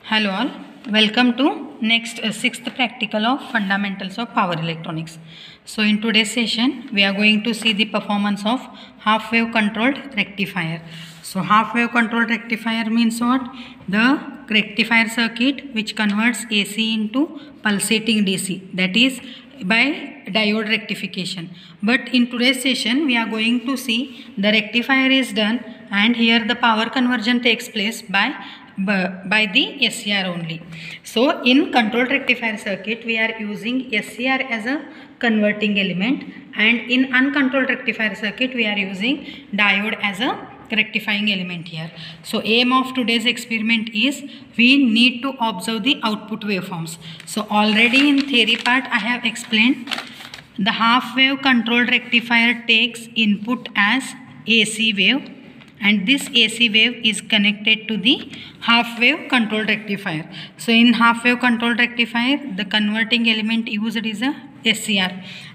Hello all, welcome to next sixth practical of fundamentals of power electronics. So in today's session we are going to see the performance of half wave controlled rectifier. So half wave controlled rectifier means what? The rectifier circuit which converts AC into pulsating DC, that is by diode rectification. But in today's session we are going to see the rectifier is done and here the power conversion takes place by the SCR only. So in controlled rectifier circuit we are using SCR as a converting element, and in uncontrolled rectifier circuit we are using diode as a rectifying element here. So aim of today's experiment is we need to observe the output waveforms. So already in theory part I have explained the half wave controlled rectifier takes input as AC wave, and this AC wave is connected to the half wave controlled rectifier. So in half wave controlled rectifier the converting element used is a SCR,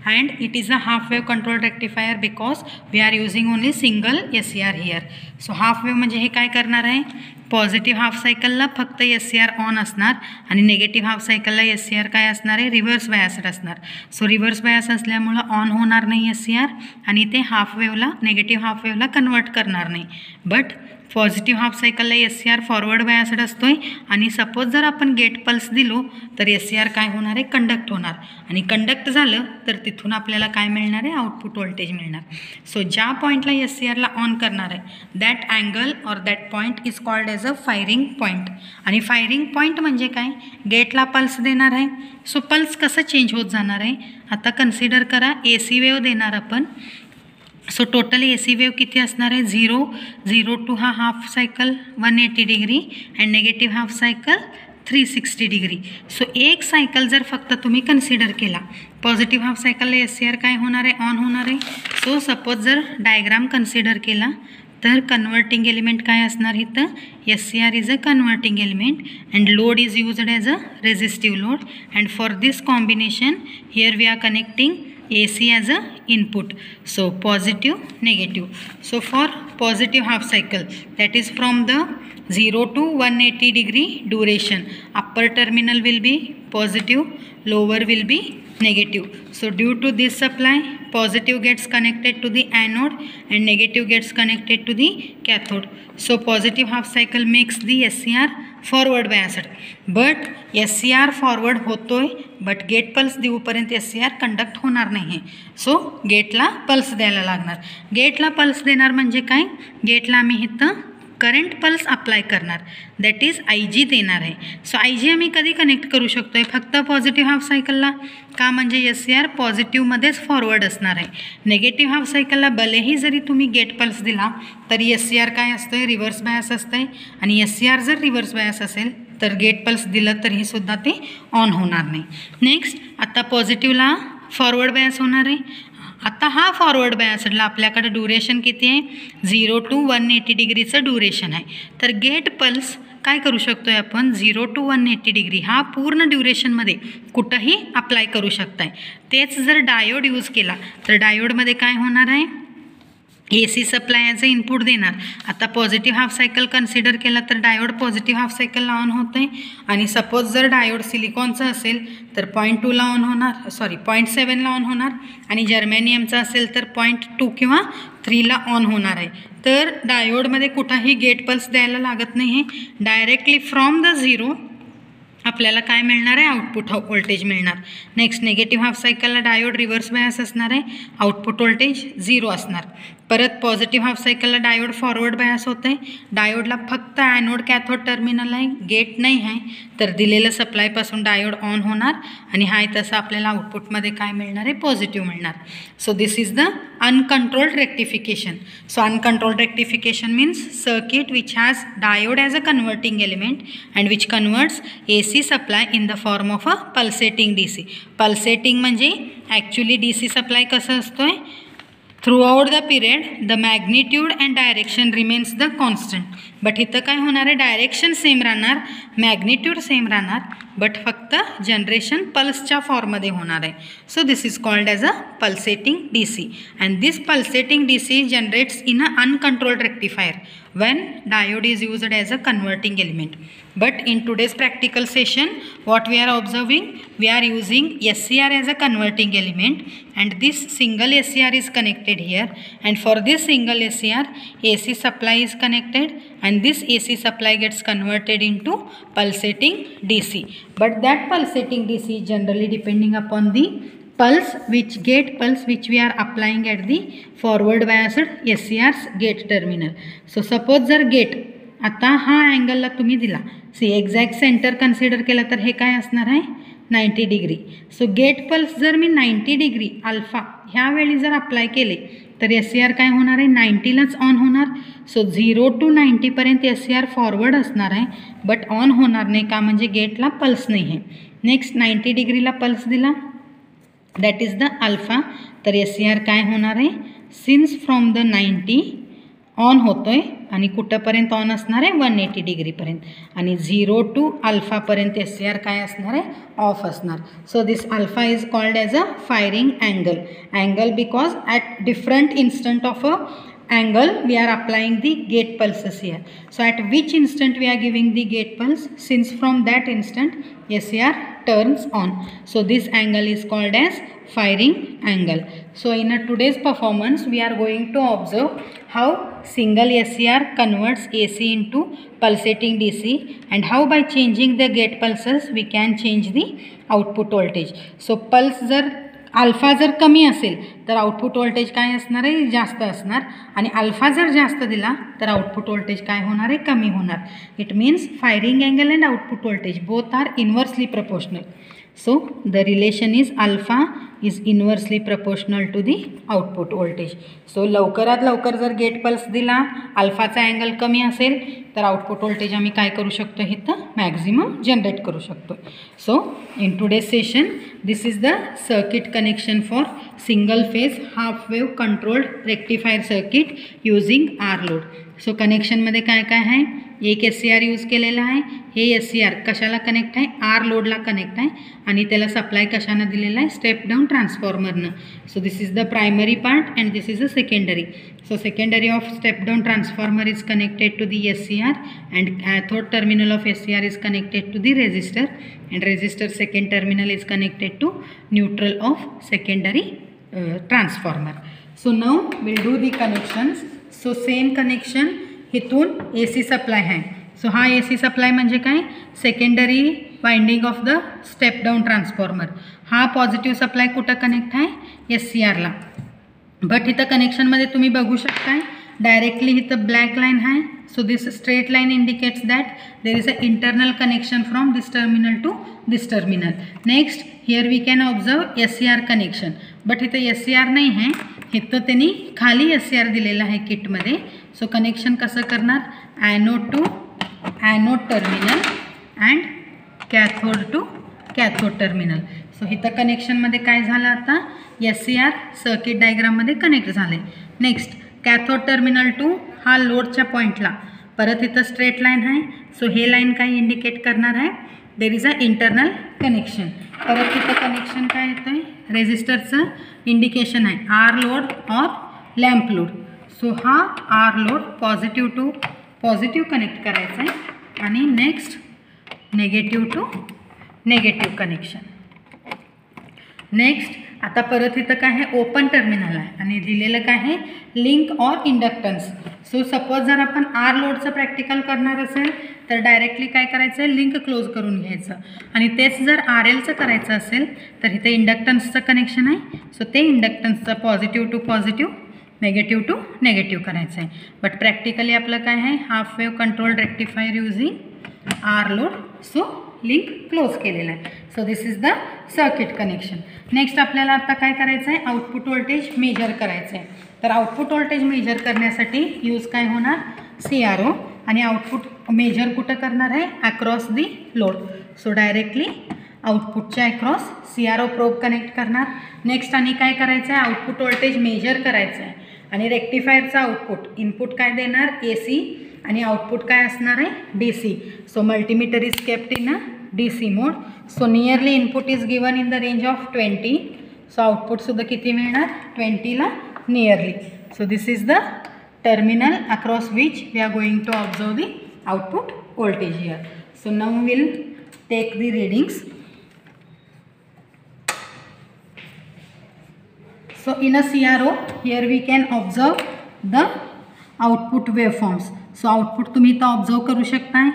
and it is a half wave controlled rectifier because we are using only single SCR here. So half wave म्हणजे हे काय करणार आहे, positive half सायकलला फक्त SCR on असणार आणि negative half सायकलला SCR काय असणार आहे, रिव्हर्स बायस्ड असणार. सो रिव्हर्स बायस असल्यामुळं ऑन होणार नाही SCR आणि ते हाफ वेवला नेगेटिव्ह हाफ वेवला कन्वर्ट करणार नाही. बट पॉझिटिव्ह हाफ सायकलला SCR फॉरवर्ड बायस्ड असतोय आणि सपोज जर आपण गेट पल्स दिलो तर SCR काय होणार आहे, कंडक्ट होणार, आणि कंडक्ट झालं तर तिथून आपल्याला काय मिळणार आहे, आउटपुट व्होल्टेज मिळणार. सो ज्या पॉईंटला SCRला ऑन करणार आहे दॅट अँगल और that point is called as a firing point. आणि फायरिंग पॉईंट म्हणजे काय, गेटला पल्स देणार आहे. सो पल्स कसं चेंज होत जाणार आहे, आता कन्सिडर करा AC वेव देणार आपण. सो टोटल AC वेव किती असणार आहे, 0 टू हा half cycle 180 degree and negative half cycle 360 degree. So एक सायकल जर फक्त तुम्ही कन्सिडर केला, पॉझिटिव्ह हाफ सायकलला SCR काय होणार आहे, ऑन होणार आहे. सो सपोज जर डायग्राम कन्सिडर केला तर कन्वर्टिंग एलिमेंट काय असणार इथं, SCR is a converting element and load is used as a resistive load, and for this combination here we are connecting AC as a input. So positive, negative. So for positive half cycle, that is from the 0 to 180 degree duration, upper terminal will be positive, lower will be negative. So due to this supply, positive gets connected to the anode and negative gets connected to the cathode. So positive half cycle makes the SCR forward biased, but SCR forward होतोय but gate pulse देऊपर्यंत SCR conduct होणार नाही. So गेटला pulse द्यायला लागणार. गेटला pulse देणार म्हणजे काय, गेटला आम्ही इथं करंट पल्स अप्लाय करणार, दॅट इज IG देणार आहे. सो IG आम्ही कधी कनेक्ट करू शकतो आहे, फक्त पॉझिटिव्ह हाफ सायकलला, का म्हणजे SCR पॉझिटिव्हमध्येच फॉरवर्ड असणार आहे. नेगेटिव्ह हाफ सायकलला भलेही जरी तुम्ही गेट पल्स दिला तरी SCR काय असतं आहे, रिव्हर्स बायस असतं आहे, आणि SCR जर रिव्हर्स बायस असेल तर गेट पल्स दिलं तरीही सुद्धा ते ऑन होणार नाही. नेक्स्ट आता पॉझिटिव्हला फॉरवर्ड बायस होणार आहे. आता हा फॉरवर्ड बायसडला आपल्याकडे ड्युरेशन किती आहे, 0 टू 180 डिग्रीचं ड्युरेशन आहे. तर गेट पल्स काय करू शकतो आहे आपण, 0 टू 180 डिग्री हा पूर्ण ड्युरेशनमध्ये कुठंही अप्लाय करू शकताय. तेच जर डायोड यूज केला तर डायोडमध्ये काय होणार आहे, AC supply as a input देणार. आता पॉझिटिव्ह हाफ सायकल कन्सिडर केला तर डायोड पॉझिटिव्ह हाफ सायकलला ऑन होतं आहे, आणि सपोज जर डायोड सिलिकॉनचं असेल तर 0.2ला ऑन होणार, 0.7ला ऑन होणार, आणि जर्मेनियमचा असेल तर 0.2 किंवा 3ला ऑन होणार आहे. तर डायोडमध्ये कुठंही गेट पल्स द्यायला लागत नाही आहे, डायरेक्टली फ्रॉम द 0 आपल्याला काय मिळणार आहे, आउटपुट व्होल्टेज मिळणार. नेक्स्ट नेगेटिव्ह हाफ सायकलला डायोड रिव्हर्स बायस असणार आहे, आउटपुट व्होल्टेज 0 असणार. परत पॉझिटिव्ह हाफ सायकलला डायोड फॉरवर्ड बायस होतं आहे, डायोडला फक्त ॲनोड कॅथोड टर्मिनल आहे, गेट नाही आहे, तर दिलेलं सप्लायपासून डायोड ऑन होणार आणि हाय तसं आपल्याला आउटपुटमध्ये काय मिळणार आहे, पॉझिटिव्ह मिळणार. So this is the uncontrolled rectification. So uncontrolled rectification means circuit which has diode as a converting element and which converts AC supply in the form of a pulsating DC. Pulsating म्हणजे actually DC supply कसं असतो आहे, throughout the period the magnitude and direction remains the constant. But इथं काय होणार आहे, direction same राहणार, magnitude same राहणार, बट फक्त जनरेशन पल्सच्या फॉर्ममध्ये होणार आहे. So this is called as a pulsating DC and this pulsating DC generates in a uncontrolled rectifier when diode is used as a converting element. But in today's practical session, what we are observing, we are using SCR as a converting element, and this single SCR is connected here, and for this single SCR AC supply is connected, and this AC supply gets converted into pulsating DC. But that pulsating DC is generally depending upon the pulse, which gate pulse which we are applying at the forward biased SCR's gate terminal. So suppose जर gate आता हा अँगलला तुम्ही दिला, C exact centre consider केला तर हे काय असणार आहे 90 डिग्री. सो गेट पल्स जर मी 90 डिग्री अल्फा ह्यावेळी जर अप्लाय केले तर SCR काय होणार आहे 90लाच ऑन होणार. सो 0 to 90 पर्यंत SCR फॉरवर्ड असणार आहे, बट ऑन होणार नाही का, म्हणजे गेटला पल्स नाही आहे. नेक्स्ट 90 डिग्रीला पल्स दिला, दॅट इज द अल्फा, तर SCR काय होणार आहे सिन्स फ्रॉम द 90 ऑन होतो आहे आणि कुठंपर्यंत ऑन असणार आहे 180 डिग्रीपर्यंत, आणि 0 to अल्फापर्यंत SCR काय असणार आहे ऑफ असणार. So this alpha is called as a firing angle because at different instant of a angle we are applying the gate pulses here. So at which instant we are giving the gate pulse, since from that instant SCR turns on. So this angle is called as firing angle. So in today's performance we are going to observe how single SCR converts AC into pulsating DC, and how by changing the gate pulses we can change the output voltage. So pulse जर alpha जर कमी असेल तर output voltage काय असणार आहे जास्त असणार, आणि अल्फा जर जास्त दिला तर आउटपुट व्होल्टेज काय होणार आहे कमी होणार. It means firing angle and output voltage both are inversely proportional. So the relation is alpha is inversely proportional to the output voltage. So लवकरात लवकर जर गेट पल्स दिला, अल्फाचा अँगल कमी असेल तर आउटपुट व्होल्टेज आम्ही काय करू शकतो इथं मॅक्झिमम जनरेट करू शकतो. So in today's session this is the circuit connection for single phase half wave controlled rectifier circuit using R load. So कनेक्शनमध्ये काय काय आहे, एक SCR यूज केलेला आहे. हे SCR कशाला कनेक्ट आहे आर लोडला कनेक्ट आहे, आणि त्याला सप्लाय कशानं दिलेला आहे स्टेप डाऊन ट्रान्सफॉर्मरनं. So this is the primary part and this is a secondary. So secondary of step down transformer is connected to the SCR, and cathode terminal of SCR is connected to the resistor, and resistor second terminal is connected to neutral of secondary transformer. So now we'll do the connections. So same connection इथून AC supply आहे. So हा AC supply म्हणजे काय secondary winding of the step down transformer. हा positive supply कुठं connect आहे SCRला. But इथं कनेक्शनमध्ये तुम्ही बघू शकताय डायरेक्टली इथं ब्लॅक लाईन आहे. So this straight line indicates that there is a internal connection from this terminal to this terminal. Next here we can observe SCR connection, but इथं SCR नाही आहे, इथं त्यांनी खाली SCR दिलेलं आहे किटमध्ये. सो कनेक्शन कसं करणार anode to anode terminal and cathode to cathode terminal. So इथं कनेक्शनमध्ये काय झालं आता SCR सर्किट डायग्राममध्ये कनेक्ट झाले. नेक्स्ट कॅथोड टर्मिनल टू हा लोडच्या पॉईंटला परत इथं स्ट्रेट लाईन आहे. सो हे लाईन काय इंडिकेट करणार आहे there is a internal connection. परत इथं कनेक्शन काय येतं आहे रेजिस्टरचं इंडिकेशन आहे आर लोड और लॅम्प लोड. सो हा R load positive to positive connect करायचा आहे, आणि next negative to negative connection. Next आता परत इथं काय आहे ओपन टर्मिनल आहे आणि दिलेलं काय आहे लिंक और इंडक्टन्स. सो सपोज जर आपण आर लोडचं प्रॅक्टिकल करणार असेल तर डायरेक्टली काय करायचं आहे लिंक क्लोज करून घ्यायचं, आणि तेच जर RLचं करायचं असेल तर इथं इंडक्टन्सचं कनेक्शन आहे. सो ते इंडक्टन्सचं positive to positive negative to negative करायचं आहे. बट प्रॅक्टिकली आपलं काय आहे half wave controlled rectifier using R load. So link close केलेला आहे. So this is the circuit connection. Next आपल्याला आता काय करायचं आहे आउटपुट व्होल्टेज मेजर करायचं आहे. तर आउटपुट व्होल्टेज मेजर करण्यासाठी यूज काय होणार CRO, आणि आउटपुट मेजर कुठं करणार आहे across the load. So directly आउटपुटच्या अक्रॉस CRO प्रोब कनेक्ट करणार. नेक्स्ट आणि काय करायचं आहे आउटपुट व्होल्टेज मेजर करायचं आहे, आणि रेक्टिफायरचा आउटपुट इनपुट काय देणार AC, आणि आउटपुट काय असणार आहे DC. So multimeter is kept in a DC mode. So nearly input is given in the range of 20. So output सुद्धा किती मिळणार 20 ला nearly. So this is the terminal across which we are going to observe the output voltage here. So now we will take the readings. So in a CRO here we can observe the output waveforms. So output तुम्ही इथं observe करू शकताय.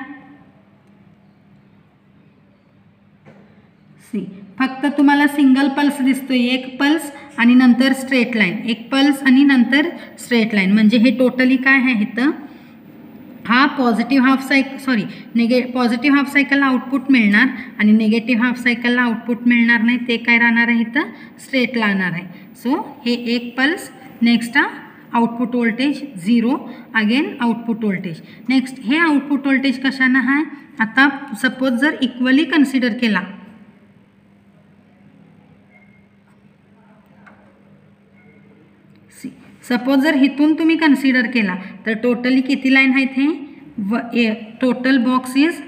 C फक्त तुम्हाला single pulse दिसतोय, एक pulse आणि नंतर स्ट्रेट लाईन, एक पल्स आणि नंतर स्ट्रेट लाईन. म्हणजे हे टोटली काय आहे इथं, हा positive half cycle positive half सायकलला आउटपुट मिळणार आणि निगेटिव्ह हाफ सायकलला आउटपुट मिळणार नाही. ते काय राहणार आहे इथं स्ट्रेट राहणार आहे. सो हे एक pulse, next output voltage 0, again output voltage. Next हे आउटपुट व्होल्टेज कशानं आहे, आता सपोज जर इक्वली कन्सिडर केला, सपोज जर इथून तुम्ही कन्सिडर केला तर टोटली किती लाईन आहेत हे, total box is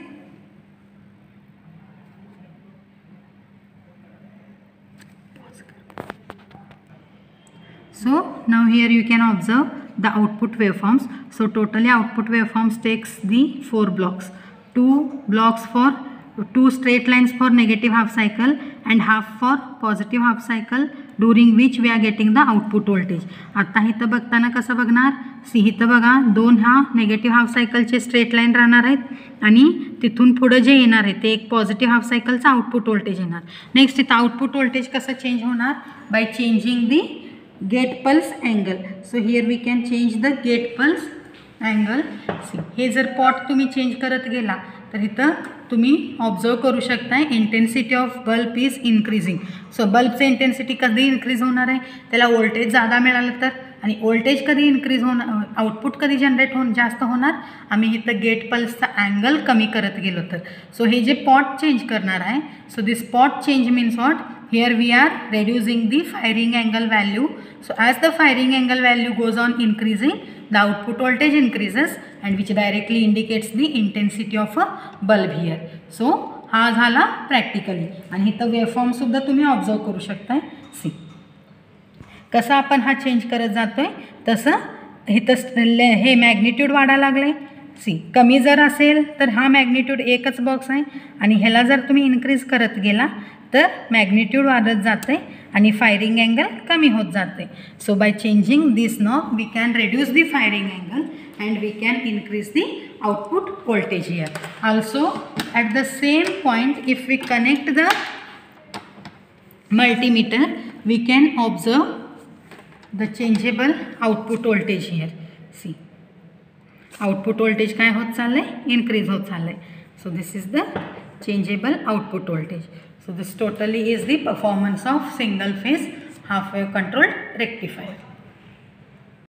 so now here you can observe the output waveforms. So totally output waveforms takes the 4 blocks, 2 straight lines for negative half cycle and half for positive half cycle, during which we are getting the output voltage. आता इथं बघताना कसं बघणार, C इथं बघा 2 हा negative half सायकलचे straight line राहणार आहेत आणि तिथून पुढे जे येणार आहे ते एक पॉझिटिव्ह हाफ सायकलचा आउटपुट व्होल्टेज येणार. नेक्स्ट इथं आउटपुट व्होल्टेज कसं चेंज होणार, by changing the gate pulse angle. So here we can change the gate pulse angle. See हे जर पॉट तुम्ही चेंज करत गेला तर इथं तुम्ही ऑब्झर्व करू शकताय intensity of bulb is increasing. So बल्बचं इंटेन्सिटी कधी इन्क्रीज होणार आहे, त्याला व्होल्टेज जादा मिळालं तर, आणि व्होल्टेज कधी इन्क्रीज होणार, आउटपुट कधी जनरेट जास्त होणार, आम्ही इथं गेट पल्सचा अँगल कमी करत गेलो तर. सो हे जे पॉट चेंज करणार आहे, so this pot change means what, here we are reducing the firing angle value. So as the firing angle value goes on increasing, the output voltage increases and which directly indicates the intensity of a bulb here. So हा झाला practically, आणि इथं waveform सुद्धा तुम्ही observe करू शकताय. C कसं आपण हा चेंज करत जातोय तसं इथं हे मॅग्निट्यूड वाढायला लागले. सी कमी जर असेल तर हा मॅग्निट्यूड एकच बॉक्स आहे, आणि ह्याला जर तुम्ही इन्क्रीज करत गेला तर मॅग्निट्यूड वाढत जाते आणि फायरिंग अँगल कमी होत जाते. So by changing this knob we can reduce the firing angle and we can increase the output voltage here. Also at the same point if we connect the multimeter we can observe the changeable output voltage here. See output voltage काय होत चाललं आहे, increase होत चाललं आहे. So this is the changeable output voltage. So this totally is the performance of single phase half wave controlled rectifier.